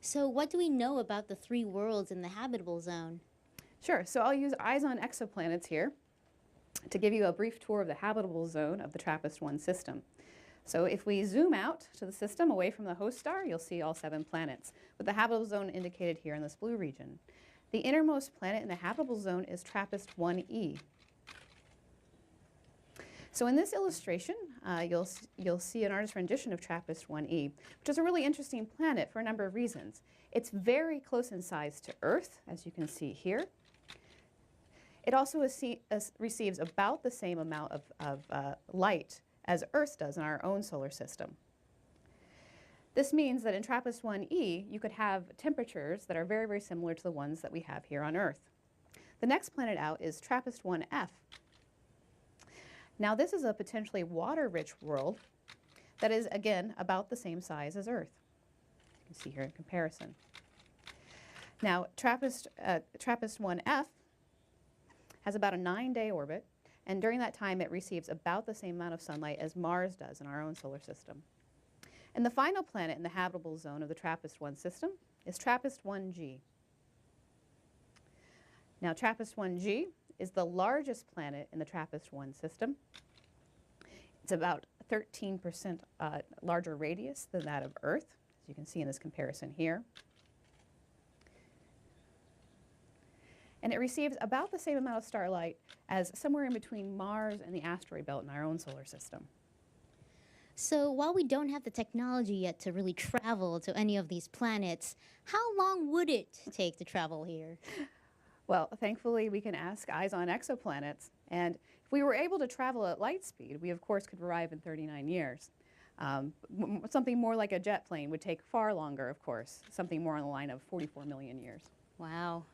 So what do we know about the three worlds in the habitable zone? Sure, so I'll use eyes on exoplanets here to give you a brief tour of the habitable zone of the TRAPPIST-1 system. So if we zoom out to the system away from the host star, you'll see all 7 planets, with the habitable zone indicated here in this blue region. The innermost planet in the habitable zone is TRAPPIST-1e. So in this illustration, you'll see an artist's rendition of TRAPPIST-1e, which is a really interesting planet for a number of reasons. It's very close in size to Earth, as you can see here. It also receives about the same amount of light as Earth does in our own solar system. This means that in TRAPPIST-1e, you could have temperatures that are very, very similar to the ones that we have here on Earth. The next planet out is TRAPPIST-1f. Now this is a potentially water-rich world that is, again, about the same size as Earth. You can see here in comparison. Now TRAPPIST-1f has about a 9-day orbit, and during that time it receives about the same amount of sunlight as Mars does in our own solar system. And the final planet in the habitable zone of the TRAPPIST-1 system is TRAPPIST-1g. Now TRAPPIST-1g is the largest planet in the TRAPPIST-1 system. It's about 13% larger radius than that of Earth, as you can see in this comparison here. And it receives about the same amount of starlight as somewhere in between Mars and the asteroid belt in our own solar system. So while we don't have the technology yet to really travel to any of these planets, how long would it take to travel here? Well, thankfully we can ask eyes on exoplanets, and if we were able to travel at light speed, we of course could arrive in 39 years. Something more like a jet plane would take far longer, of course, something more on the line of 44 million years. Wow.